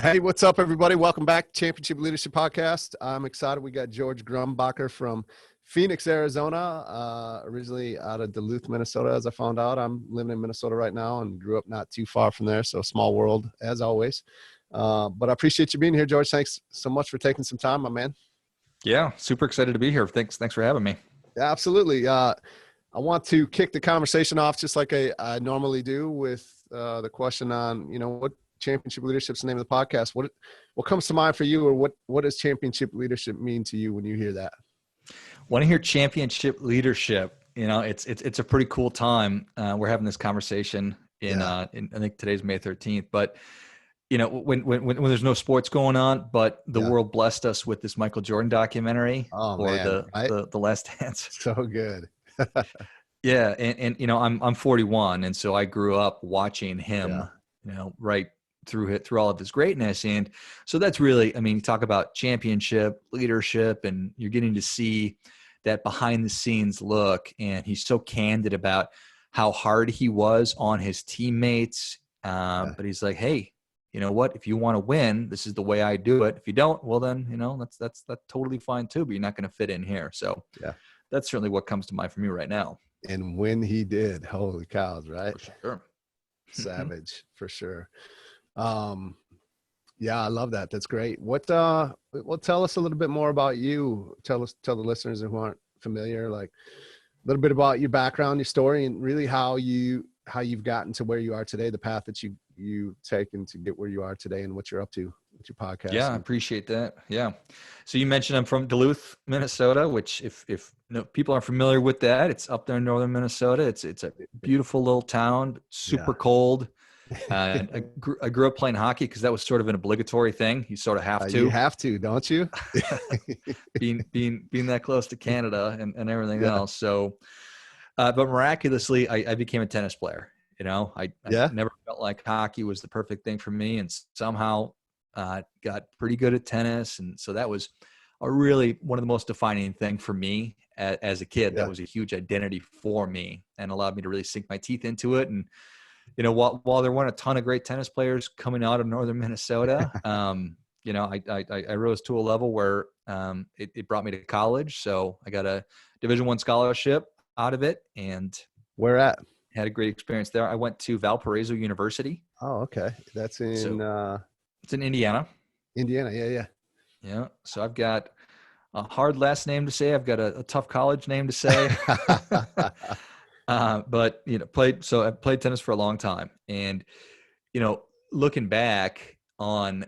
Hey, what's up, everybody? Welcome back to Championship Leadership Podcast. I'm excited. We got George Grombacher from Phoenix, Arizona, originally out of Duluth, Minnesota, as I found out. I'm living in Minnesota right now and grew up not too far from there, so small world, as always. But I appreciate you being here, George. Thanks so much for taking some time, my man. Yeah, super excited to be here. Thanks for having me. Yeah, absolutely. I want to kick the conversation off just like I normally do with the question on, what championship leadership is the name of the podcast. What comes to mind for you, or what does championship leadership mean to you when you hear that? Want to hear championship leadership? It's a pretty cool time. We're having this conversation in I think today's May 13th, but when there's no sports going on, but the world blessed us with this Michael Jordan documentary the Last Dance. So good. Yeah, and I'm 41, and so I grew up watching him, right through all of his greatness. And so that's really, you talk about championship leadership, and you're getting to see that behind the scenes look. And he's so candid about how hard he was on his teammates. But he's like, hey, you know what? If you want to win, this is the way I do it. If you don't, well then, that's totally fine too, but you're not going to fit in here. So that's certainly what comes to mind for me right now. And when he did, holy cows, right? For sure. Savage, for sure. I love that. That's great. Tell us a little bit more about you. Tell the listeners who aren't familiar, like a little bit about your background, your story, and really how you've gotten to where you are today, the path that you've taken to get where you are today, and what you're up to with your podcast. Yeah, I appreciate that. Yeah. So you mentioned I'm from Duluth, Minnesota, which if people aren't familiar with that, it's up there in northern Minnesota. It's a beautiful little town, super cold. I grew up playing hockey because that was sort of an obligatory thing. You sort of have to. You have to, don't you? being that close to Canada and everything else. So, but miraculously, I became a tennis player. I never felt like hockey was the perfect thing for me, and somehow got pretty good at tennis. And so that was really one of the most defining thing for me as a kid. That was a huge identity for me and allowed me to really sink my teeth into it. And while there weren't a ton of great tennis players coming out of northern Minnesota, I rose to a level where it brought me to college. So I got a Division I scholarship out of it. And where at? Had a great experience there. I went to Valparaiso University. Oh, okay. That's in it's in Indiana. Indiana, yeah. Yeah. So I've got a hard last name to say. I've got a tough college name to say. But I've played tennis for a long time, and looking back on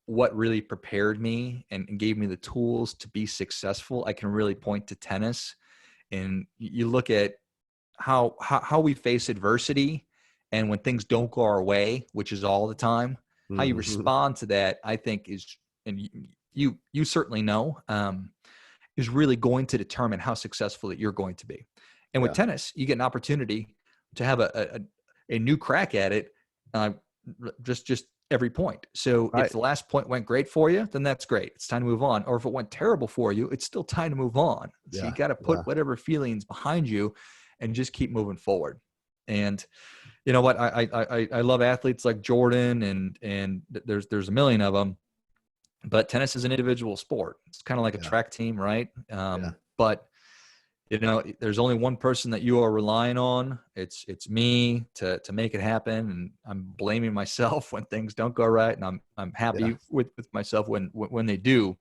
what really prepared me and gave me the tools to be successful, I can really point to tennis. And you look at how we face adversity, and when things don't go our way, which is all the time, how you respond to that, I think is, and you certainly know, is really going to determine how successful that you're going to be. And with tennis, you get an opportunity to have a new crack at it, just every point. So if the last point went great for you, then that's great. It's time to move on. Or if it went terrible for you, it's still time to move on. So you got to put whatever feelings behind you and just keep moving forward. And you know what? I love athletes like Jordan, and there's a million of them. But tennis is an individual sport. It's kind of like a track team, right? But there's only one person that you are relying on. It's me to make it happen, and I'm blaming myself when things don't go right, and I'm happy with myself when they do.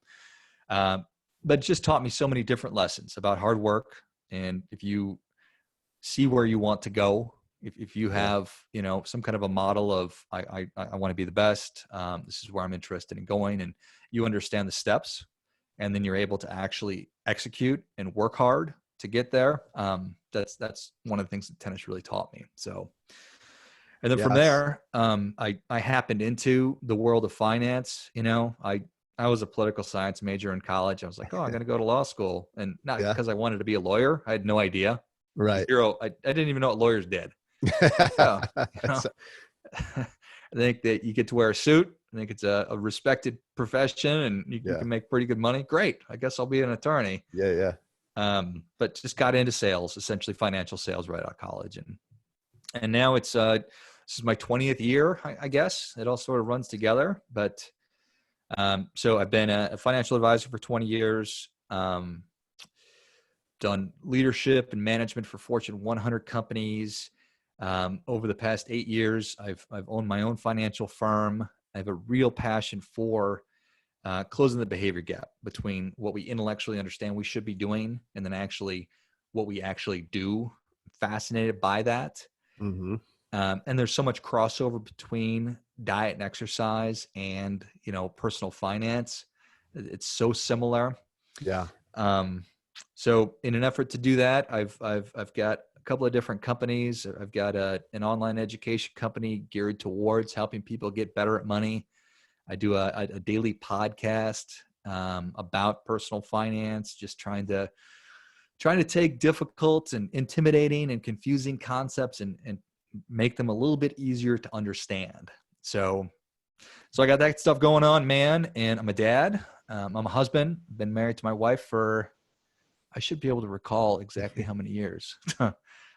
But it just taught me so many different lessons about hard work, and if you see where you want to go, if you have some kind of a model of I want to be the best, this is where I'm interested in going, and you understand the steps, and then you're able to actually execute and work hard to get there. That's one of the things that tennis really taught me. So, and then from there, I happened into the world of finance. I was a political science major in college. I was like, I'm going to go to law school, and not because I wanted to be a lawyer. I had no idea. Right. Zero. I didn't even know what lawyers did. I think that you get to wear a suit. I think it's a respected profession, and you can make pretty good money. Great. I guess I'll be an attorney. Yeah. But just got into sales, essentially financial sales right out of college. And now it's this is my 20th year, I guess. It all sort of runs together. But so I've been a financial advisor for 20 years, done leadership and management for Fortune 100 companies. Over the past 8 years, I've owned my own financial firm. I have a real passion for closing the behavior gap between what we intellectually understand we should be doing and then actually what we actually do. Fascinated by that. Mm-hmm. And there's so much crossover between diet and exercise and, personal finance. It's so similar. Yeah. So in an effort to do that, I've got a couple of different companies. I've got an online education company geared towards helping people get better at money. I do a daily podcast about personal finance, just trying to take difficult and intimidating and confusing concepts and make them a little bit easier to understand. So I got that stuff going on, man. And I'm a dad. I'm a husband. Been married to my wife for, I should be able to recall exactly how many years. Well,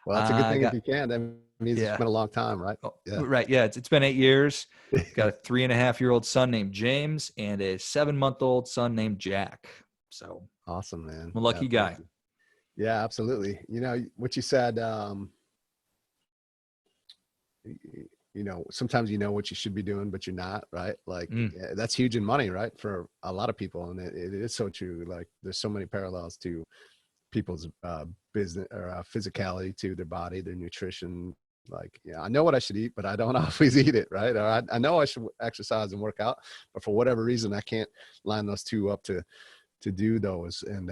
that's a good thing if you can. That means it's been a long time, right? Yeah. Right. Yeah. It's been 8 years. Got a 3.5-year-old son named James and a 7-month-old son named Jack. So awesome, man. I'm a lucky guy. Yeah, absolutely. What you said, sometimes what you should be doing, but you're not, right? Like that's huge in money, right? For a lot of people. And it is so true. Like there's so many parallels to people's business or physicality, to their body, their nutrition. Like, I know what I should eat, but I don't always eat it, right? Or I know I should exercise and work out, but for whatever reason, I can't line those two up to do those. And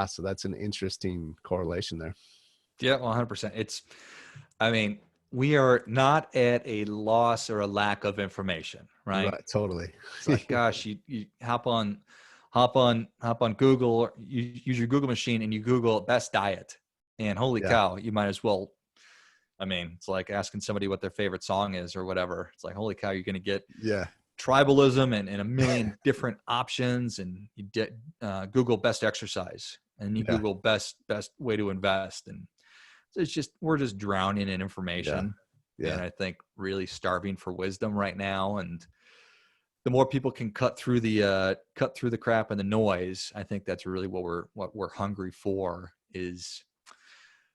so that's an interesting correlation there. Yeah, 100%. We are not at a loss or a lack of information, right? Right, totally. It's like, gosh, you hop on Google, or you use your Google machine and you Google best diet, and holy cow, you might as well. It's like asking somebody what their favorite song is or whatever. It's like, holy cow, you're going to get tribalism and a million different options. And you Google best exercise, and you Google best way to invest, and it's just, we're just drowning in information. Yeah. And I think really starving for wisdom right now. And the more people can cut through the crap and the noise, I think that's really what we're hungry for, is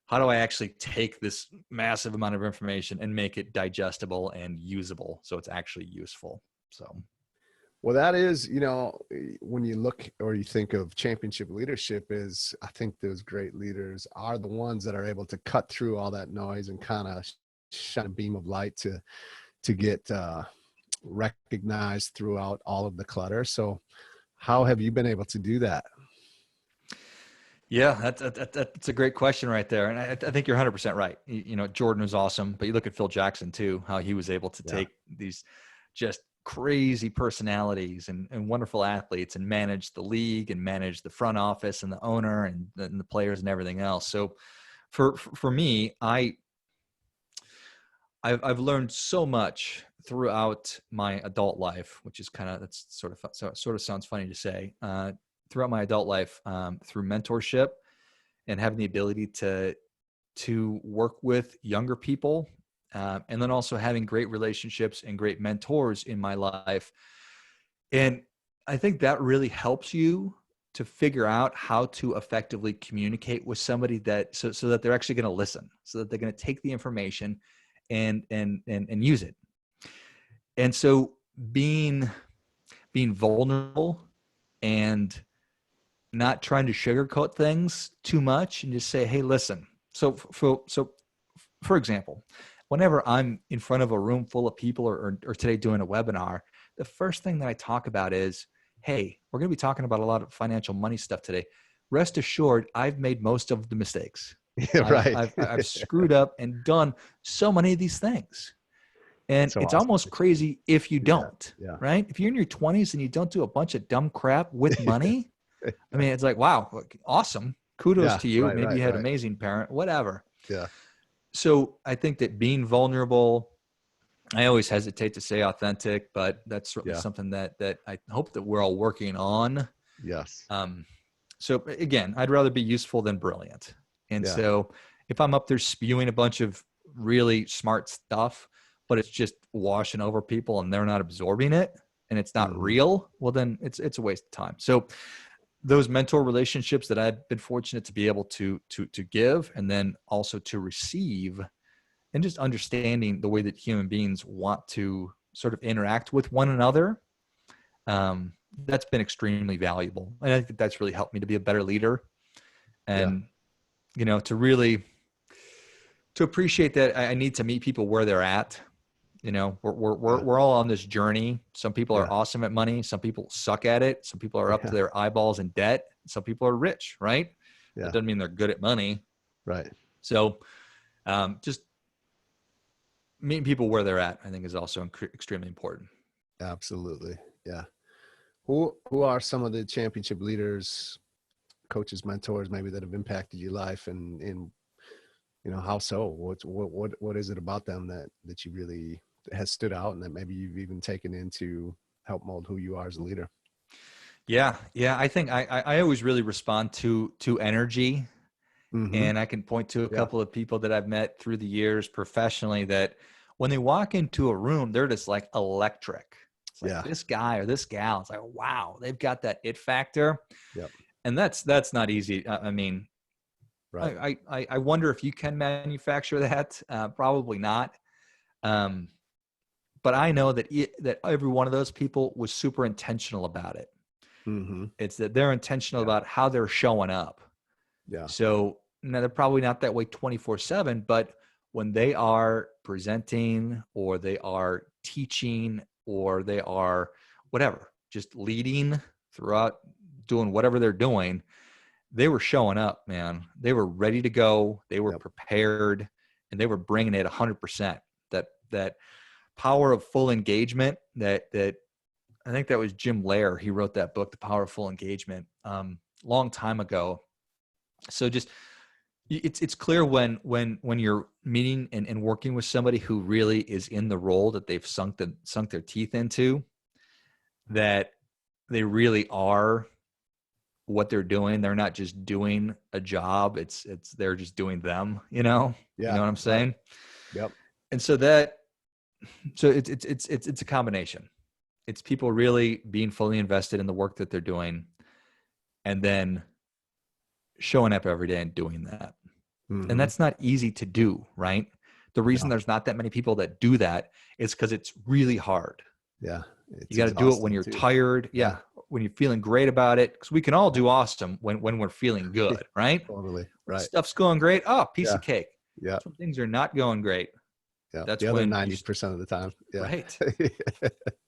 how do I actually take this massive amount of information and make it digestible and usable so it's actually useful. So. Well, that is, when you look or you think of championship leadership, I think those great leaders are the ones that are able to cut through all that noise and kind of shine a beam of light to get recognized throughout all of the clutter. So how have you been able to do that? Yeah, that's a great question right there. And I think you're 100% right. Jordan was awesome, but you look at Phil Jackson too, how he was able to take these just crazy personalities and wonderful athletes and manage the league and manage the front office and the owner and the players and everything else. So for me, I've learned so much throughout my adult life, which is that's sort of sounds funny to say, throughout my adult life, through mentorship and having the ability to work with younger people. And then also having great relationships and great mentors in my life. And I think that really helps you to figure out how to effectively communicate with somebody so that they're actually going to listen, so that they're going to take the information and use it. And so being vulnerable and not trying to sugarcoat things too much and just say, hey, listen. So for example, whenever I'm in front of a room full of people or today doing a webinar, the first thing that I talk about is, hey, we're going to be talking about a lot of financial money stuff today. Rest assured, I've made most of the mistakes. Right. I've screwed up and done so many of these things. And so it's awesome. Almost crazy if you don't, yeah. Right? If you're in your 20s and you don't do a bunch of dumb crap with money, it's like, wow, awesome. Kudos to you. Maybe you had an amazing parent, whatever. Yeah. So I think that being vulnerable, I always hesitate to say authentic, but that's certainly something that I hope that we're all working on. Yes. So again, I'd rather be useful than brilliant. And so if I'm up there spewing a bunch of really smart stuff, but it's just washing over people and they're not absorbing it and it's not real, well, then it's a waste of time. So those mentor relationships that I've been fortunate to be able to give, and then also to receive, and just understanding the way that human beings want to sort of interact with one another, that's been extremely valuable. And I think that's really helped me to be a better leader, and, you know, to really, to appreciate that I need to meet people where they're at. You know, we're all on this journey. Some people are awesome at money. Some people suck at it. Some people are up to their eyeballs in debt. Some people are rich, right? That doesn't mean they're good at money. Right. So just meeting people where they're at, I think, is also extremely important. Absolutely. Yeah. Who are some of the championship leaders, coaches, mentors, maybe, that have impacted your life, and you know, how so? What is it about them that you really has stood out, and that maybe you've even taken in to help mold who you are as a leader? Yeah. I think I always really respond to energy. And I can point to a couple of people that I've met through the years professionally that when they walk into a room, they're just like electric. It's like this guy or this gal, it's like, wow, they've got that it factor. Yep. And that's not easy. I mean, right. I wonder if you can manufacture that. Probably not. But I know that that every one of those people was super intentional about it. It's that they're intentional about how they're showing up. Yeah. So now they're probably not that way 24/7, but when they are presenting or they are teaching or they are whatever, just leading throughout, doing whatever they're doing, they were showing up, man. They were ready to go. They were prepared, and they were bringing it 100%. That power of full engagement, that I think that was Jim Lair. He wrote that book, The Power of Full Engagement, long time ago. So just, it's clear when you're meeting and working with somebody who really is in the role that they've sunk their teeth into, that they really are what they're doing. They're not just doing a job. It's they're just doing them, you know? You know what I'm saying? Right. Yep. And so it's a combination. It's people really being fully invested in the work that they're doing, and then showing up every day and doing that. And that's not easy to do, right? The reason there's not that many people that do that is because it's really hard. Yeah. You got to do it when you're tired. Yeah. When you're feeling great about it. Because we can all do awesome when we're feeling good, right? Totally. Right. Stuff's going great. Oh, piece of cake. Yeah. When things are not going great. Yeah. That's the other when 90% of the time. Yeah. Right.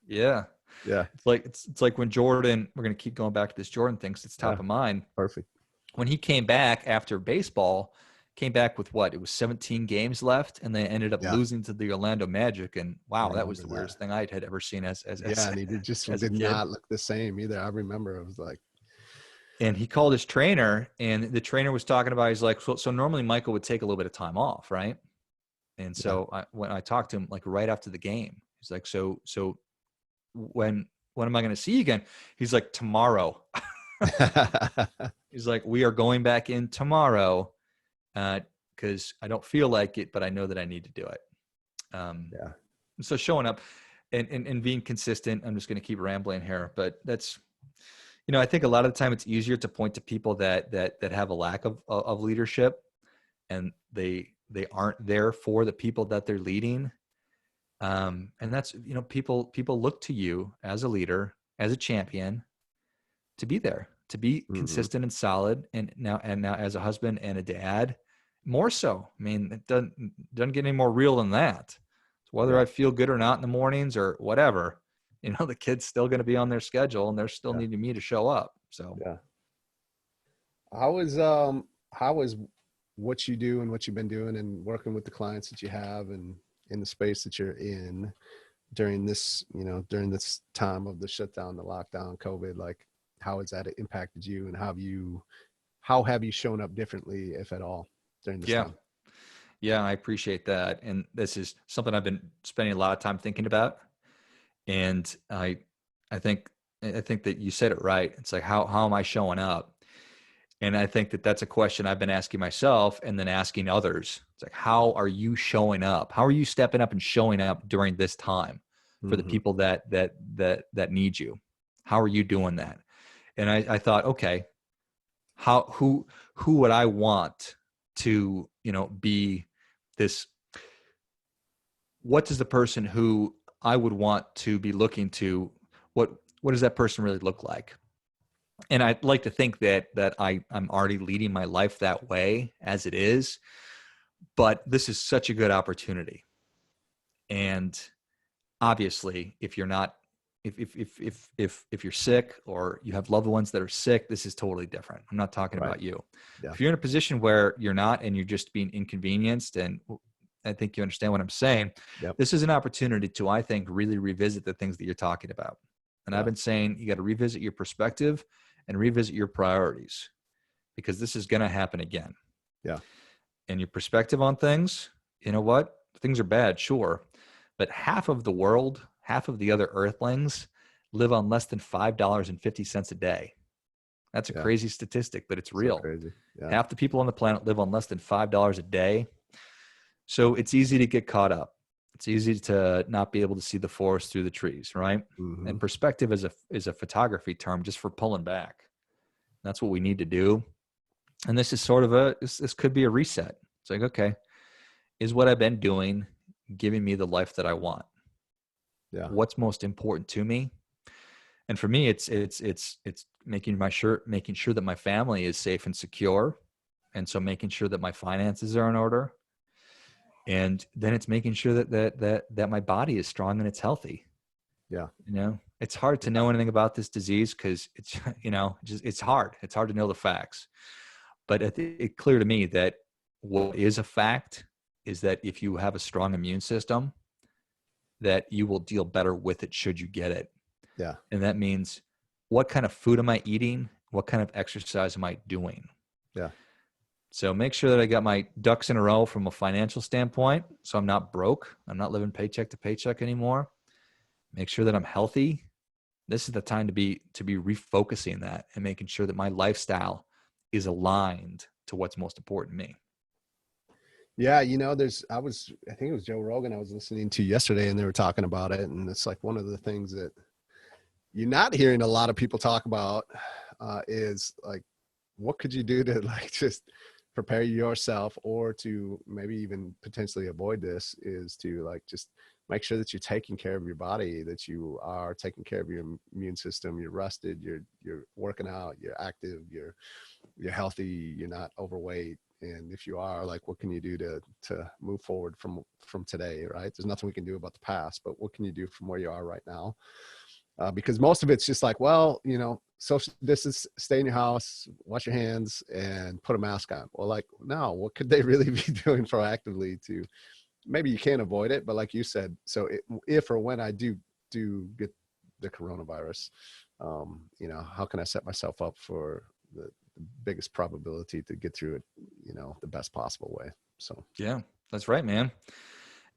Yeah. Yeah. It's like when Jordan, we're going to keep going back to this Jordan thing, 'cause it's top of mind. Perfect. When he came back after baseball, came back with what? It was 17 games left, and they ended up losing to the Orlando Magic. And wow, that was the weirdest thing I had ever seen as and he did not look the same either. I remember it was like, and he called his trainer, and the trainer was talking about, he's like, so normally Michael would take a little bit of time off, right? And so when I talked to him, like right after the game, he's like, so when am I going to see you again? He's like, tomorrow. He's like, we are going back in tomorrow. Because I don't feel like it, but I know that I need to do it. So showing up and being consistent. I'm just going to keep rambling here, but that's, you know, I think a lot of the time it's easier to point to people that have a lack of leadership, and they aren't there for the people that they're leading. And that's, you know, people look to you as a leader, as a champion, to be there, to be consistent and solid. And now as a husband and a dad, more so. I mean, it doesn't get any more real than that. So whether I feel good or not in the mornings or whatever, you know, the kid's still going to be on their schedule, and they're still needing me to show up. So how is what you do and what you've been doing and working with the clients that you have and in the space that you're in during this, you know, during this time of the shutdown, the lockdown, COVID, like how has that impacted you, and how have you shown up differently, if at all, during this time? Yeah, I appreciate that. And this is something I've been spending a lot of time thinking about. And I think that you said it right. It's like, how am I showing up? And I think that that's a question I've been asking myself and then asking others. It's like, how are you showing up? How are you stepping up and showing up during this time for the Mm-hmm. people that need you? How are you doing that? And I thought, okay, who would I want to, be this? What does the person who I would want to be looking to, what does that person really look like? And I'd like to think that I'm already leading my life that way as it is, but this is such a good opportunity. And obviously, if you're not, if you're sick or you have loved ones that are sick, this is totally different. I'm not talking Right. about you. Yeah. If you're in a position where you're not and you're just being inconvenienced, and I think you understand what I'm saying, Yep. this is an opportunity to, I think, really revisit the things that you're talking about. And I've Yeah. been saying you got to revisit your perspective and revisit your priorities, because this is going to happen again. Yeah. And your perspective on things, you know what? Things are bad, sure. But half of the world, half of the other earthlings live on less than $5.50 a day. That's a Yeah. crazy statistic, but it's So real. crazy. Yeah. Half the people on the planet live on less than $5 a day. So it's easy to get caught up. It's easy to not be able to see the forest through the trees, right? Mm-hmm. And perspective is a photography term just for pulling back. That's what we need to do. And this is sort of this could be a reset. It's like, okay, is what I've been doing giving me the life that I want? Yeah. What's most important to me? And for me, it's making sure that my family is safe and secure. And so making sure that my finances are in order. And then it's making sure that my body is strong and it's healthy. Yeah. It's hard to know anything about this disease because it's, it's hard. It's hard to know the facts. But it's clear to me that what is a fact is that if you have a strong immune system, that you will deal better with it should you get it. Yeah. And that means, what kind of food am I eating? What kind of exercise am I doing? Yeah. So make sure that I got my ducks in a row from a financial standpoint. So I'm not broke. I'm not living paycheck to paycheck anymore. Make sure that I'm healthy. This is the time to be refocusing that and making sure that my lifestyle is aligned to what's most important to me. Yeah, I think it was Joe Rogan I was listening to yesterday, and they were talking about it. And it's like one of the things that you're not hearing a lot of people talk about is like, what could you do to like just prepare yourself, or to maybe even potentially avoid this, is to like just make sure that you're taking care of your body, that you are taking care of your immune system, you're rested, you're working out, you're active, you're healthy, you're not overweight. And if you are, like, what can you do to move forward from today, right? There's nothing we can do about the past, but what can you do from where you are right now? Because most of it's just like, well, social distance, stay in your house, wash your hands, and put a mask on. Well, like, no, what could they really be doing proactively to, maybe you can't avoid it, but like you said, so if or when I do get the coronavirus, how can I set myself up for the biggest probability to get through it, the best possible way? So Yeah, that's right, man.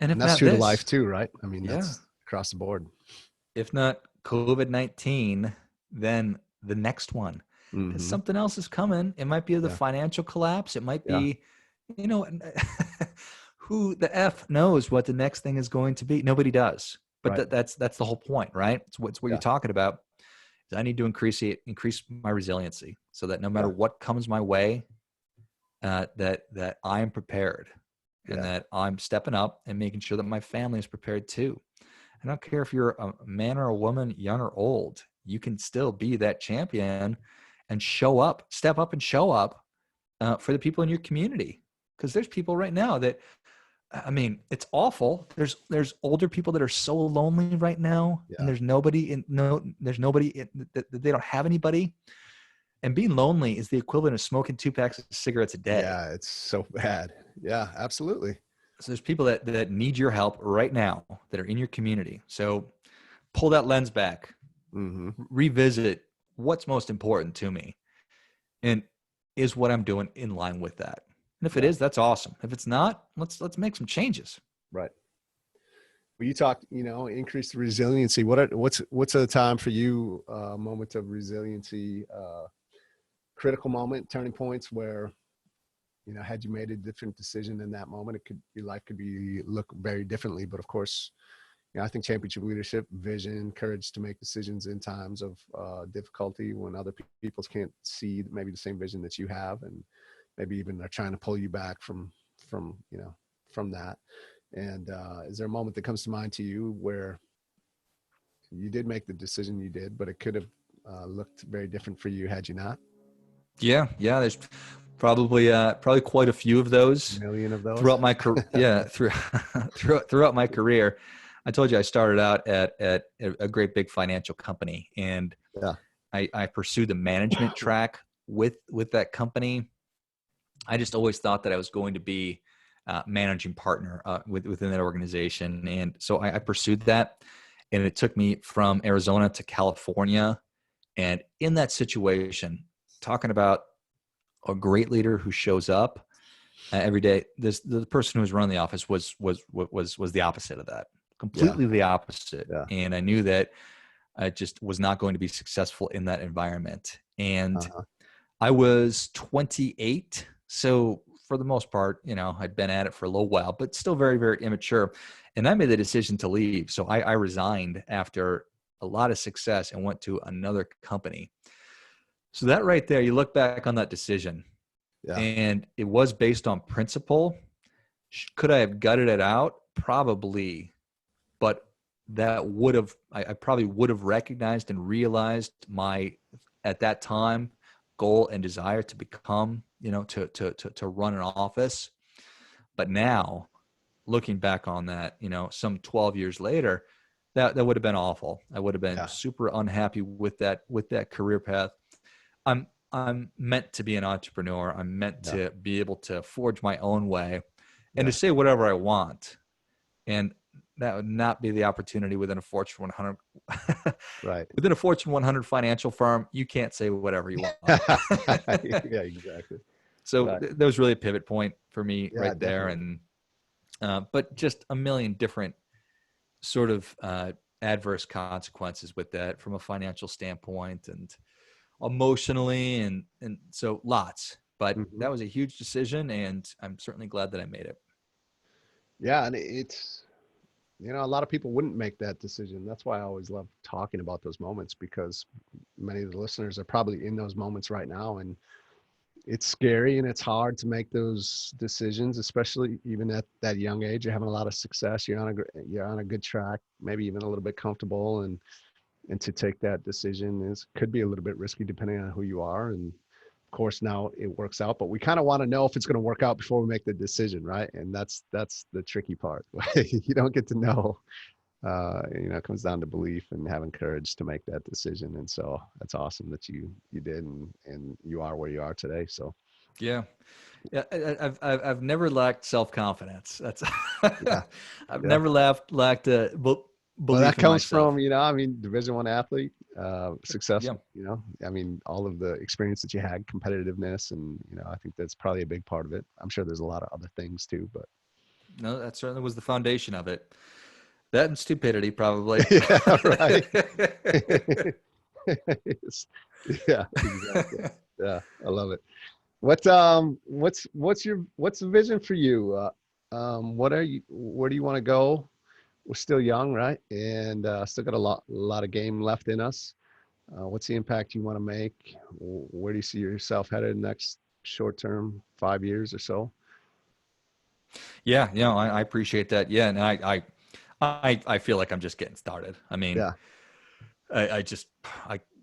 And and if that's not true to life this, too, right? I mean, yeah, that's across the board. if not COVID-19, then the next one, because Mm-hmm. something else is coming. It might be the Yeah. financial collapse. It might Yeah. be, you know, who the F knows what the next thing is going to be? Nobody does. But Right. that's the whole point, right? It's what you're Yeah. talking about. Is I need to increase my resiliency so that no matter Yeah. what comes my way, that I am prepared, and Yeah. that I'm stepping up and making sure that my family is prepared too. I don't care if you're a man or a woman, young or old, you can still be that champion and step up and show up for the people in your community. Because there's people right now that, I mean, it's awful. There's older people that are so lonely right now, and Yeah. there's nobody that they don't have anybody. And being lonely is the equivalent of smoking 2 packs of cigarettes a day. Yeah. It's so bad. Yeah, absolutely. So there's people that need your help right now that are in your community. So pull that lens back, Mm-hmm. revisit what's most important to me, and is what I'm doing in line with that. And if it Yeah. is, that's awesome. If it's not, let's make some changes. Right. Well, you talked, increased resiliency. What's a time for you, moment of resiliency, critical moment, turning points where, you know, had you made a different decision in that moment, your life could be look very differently. But of course, you know, I think championship leadership, vision, courage to make decisions in times of difficulty when other people can't see maybe the same vision that you have, and maybe even they're trying to pull you back from you know, from that. And is there a moment that comes to mind to you where you did make the decision you did, but it could have looked very different for you had you not? Yeah. There's probably quite a few of A those million of those. throughout my career. Yeah, throughout my career. I told you I started out at a great big financial company, and Yeah. I pursued the management track with that company. I just always thought that I was going to be managing partner within that organization, and so I pursued that. And it took me from Arizona to California, and in that situation, talking about a great leader who shows up every day. The person who was running the office was the opposite of that, Yeah. completely the opposite. Yeah. And I knew that I just was not going to be successful in that environment. And Uh-huh. I was 28, so for the most part, you know, I'd been at it for a little while, but still very, very immature. And I made the decision to leave. So I resigned after a lot of success and went to another company. So that right there, you look back on that decision, Yeah. and it was based on principle. Could I have gutted it out? Probably, but I probably would have recognized and realized my, at that time, goal and desire to become, you know, to run an office. But now, looking back on that, you know, some 12 years later, that would have been awful. I would have been Yeah. super unhappy with that career path. I'm meant to be an entrepreneur. I'm meant Yeah. to be able to forge my own way and to Yeah. say whatever I want. And that would not be the opportunity within a Fortune 100. Right. Within a Fortune 100 financial firm, you can't say whatever you want. Yeah, exactly. So Right. that was really a pivot point for me Yeah, right there. definitely. And but just a million different sort of adverse consequences with that from a financial standpoint and emotionally, and so lots. But Hmm. that was a huge decision, and I'm certainly glad that I made it. Yeah, and it's, you know, a lot of people wouldn't make that decision. That's why I always love talking about those moments, because many of the listeners are probably in those moments right now, and it's scary and it's hard to make those decisions, especially even at that young age. You're having a lot of success. You're on a good track, maybe even a little bit comfortable, and to take that decision could be a little bit risky depending on who you are. And of course now it works out, but we kind of want to know if it's going to work out before we make the decision, right? And that's the tricky part. You don't get to know. You know, it comes down to belief and having courage to make that decision. And so that's awesome that you did, and you are where you are today. So Yeah. Yeah, I've never lacked self-confidence. That's yeah. I've Yeah. never lacked Well, that belief in comes myself. from, you know, I mean, Division I athlete, success, Yeah, you know, I mean, all of the experience that you had, competitiveness, and, you know, I think that's probably a big part of it. I'm sure there's a lot of other things too, but no, that certainly was the foundation of it. That and stupidity, probably. yeah, right. Yes. Yeah, exactly. Yeah, I love it. What's the vision for you? Where do you want to go? We're still young, right? And still got a lot of game left in us. What's the impact you want to make? Where do you see yourself headed in the next short term, 5 years or so? Yeah, you know, I appreciate that. Yeah, and I feel like I'm just getting started. I mean, Yeah. I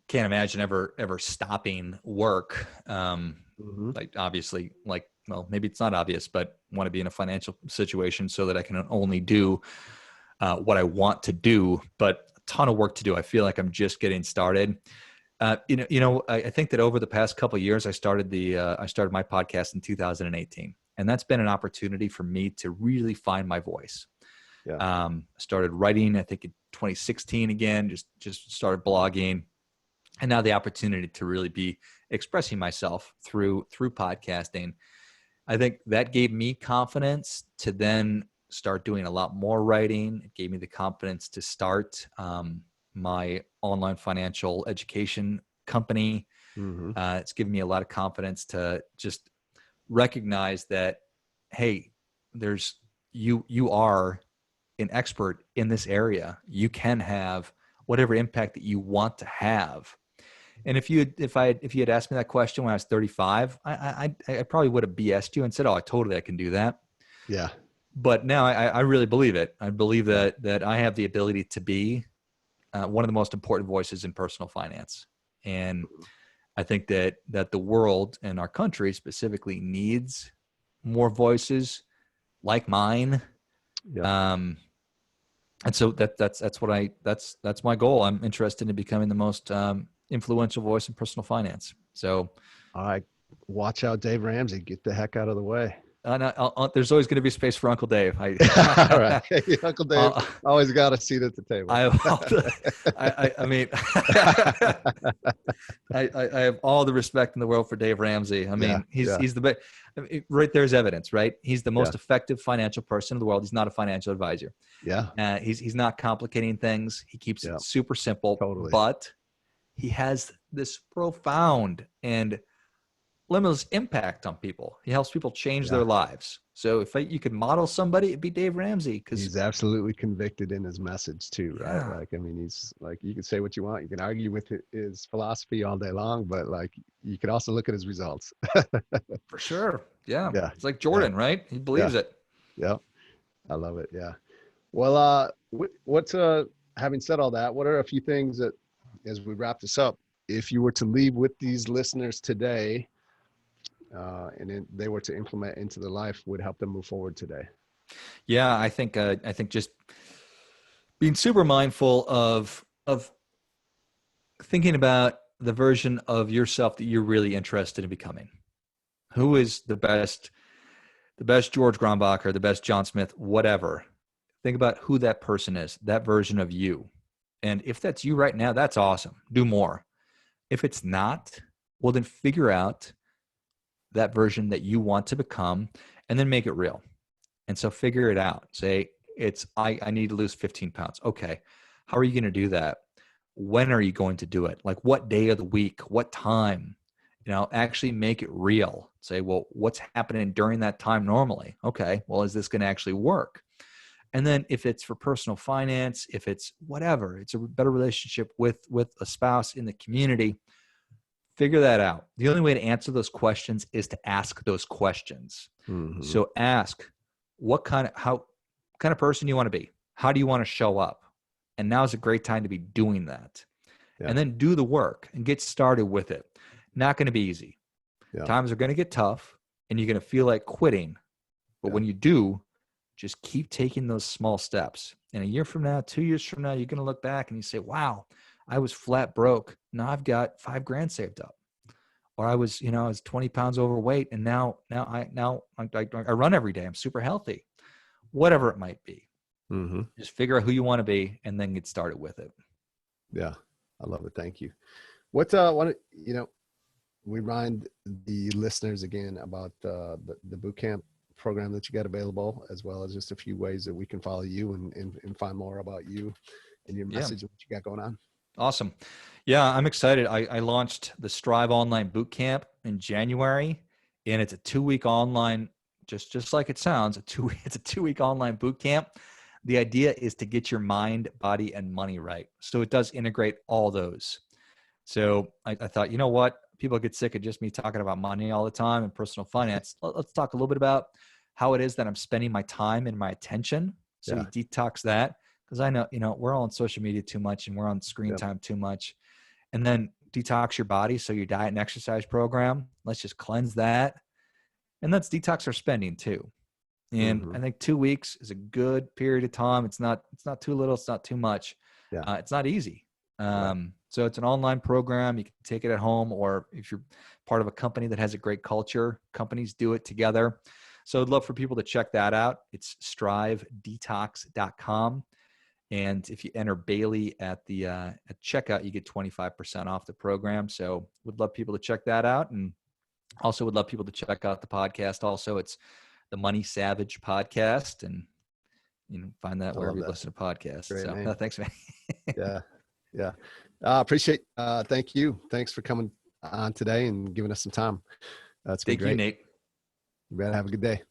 can't imagine ever stopping work. Hmm. Like obviously, like, well, maybe it's not obvious, but want to be in a financial situation so that I can only do what I want to do, but a ton of work to do. I feel like I'm just getting started. I think that over the past couple of years, I started my podcast in 2018, and that's been an opportunity for me to really find my voice. Yeah. I started writing, I think in 2016 again, just started blogging, and now the opportunity to really be expressing myself through podcasting. I think that gave me confidence to then start doing a lot more writing. It gave me the confidence to start my online financial education company. Mm-hmm. It's given me a lot of confidence to just recognize that, hey, you are an expert in this area. You can have whatever impact that you want to have. And if you had asked me that question when I was 35, I probably would have BS'd you and said, "Oh, I can do that." Yeah. But now I really believe it. I believe that I have the ability to be one of the most important voices in personal finance. And I think that the world and our country specifically needs more voices like mine. Yeah. And so that's my goal. I'm interested in becoming the most influential voice in personal finance. So, All right. Watch out, Dave Ramsey. Get the heck out of the way. There's always going to be space for Uncle Dave. All right. Uncle Dave always got a seat at the table. I mean, I have all the respect in the world for Dave Ramsey. I mean, he's the best. I mean, right there's evidence, right? He's the most effective financial person in the world. He's not a financial advisor. Yeah. He's not complicating things. He keeps it super simple. Totally. But he has this profound and limitless impact on people. He helps people change their lives. So if you could model somebody, it'd be Dave Ramsey, because he's absolutely convicted in his message too, right? Yeah. Like, I mean, he's like, you can say what you want, you can argue with his philosophy all day long, but like, you could also look at his results. For sure. Yeah. Yeah. It's like Jordan, right? He believes it. Yeah. I love it. Yeah. Well, having said all that, what are a few things that, as we wrap this up, if you were to leave with these listeners today, and then they were to implement into their life, would help them move forward today? Yeah, I think just being super mindful of thinking about the version of yourself that you're really interested in becoming. Who is the best George Grombacher, the best John Smith, whatever. Think about who that person is, that version of you. And if that's you right now, that's awesome. Do more. If it's not, well, then figure out that version that you want to become and then make it real. And so figure it out. Say, I need to lose 15 pounds. Okay. How are you going to do that? When are you going to do it? Like, what day of the week? What time? Actually make it real. Say, well, what's happening during that time normally? Okay. Well, is this going to actually work? And then if it's for personal finance, if it's whatever, it's a better relationship with a spouse in the community, figure that out. The only way to answer those questions is to ask those questions. Mm-hmm. So ask, what kind of person you want to be? How do you want to show up? And now is a great time to be doing that. Yeah. And then do the work and get started with it. Not going to be easy. Yeah. Times are going to get tough and you're going to feel like quitting. But when you do, just keep taking those small steps. And a year from now, 2 years from now, you're going to look back and you say, wow, I was flat broke. Now I've got $5,000 saved up. Or I was 20 pounds overweight. And now I run every day. I'm super healthy. Whatever it might be. Mm-hmm. Just figure out who you want to be and then get started with it. Yeah. I love it. Thank you. We remind the listeners again about the boot camp program that you got available, as well as just a few ways that we can follow you and find more about you and your message and what you got going on. Awesome. Yeah, I'm excited. I launched the Strive Online Bootcamp in January, and it's a 2-week online, just like it sounds, it's a 2-week online bootcamp. The idea is to get your mind, body, and money right. So it does integrate all those. So I thought, you know what? People get sick of just me talking about money all the time and personal finance. Let's talk a little bit about how it is that I'm spending my time and my attention. So we detox that, because I know, we're all on social media too much and we're on screen time too much. And then detox your body. So your diet and exercise program, let's just cleanse that. And let's detox our spending too. And I think 2 weeks is a good period of time. It's not too little. It's not too much. It's not easy. So it's an online program. You can take it at home, or if you're part of a company that has a great culture, companies do it together. So I'd love for people to check that out. It's strivedetox.com. And if you enter Bailey at checkout, you get 25% off the program. So would love people to check that out. And also would love people to check out the podcast. Also, it's the Money Savage podcast, and find that wherever you listen to podcasts. Great so name. no, thanks, man. Yeah. Appreciate, thank you. Thanks for coming on today and giving us some time. It's been Thank you, great. Nate. You better have a good day.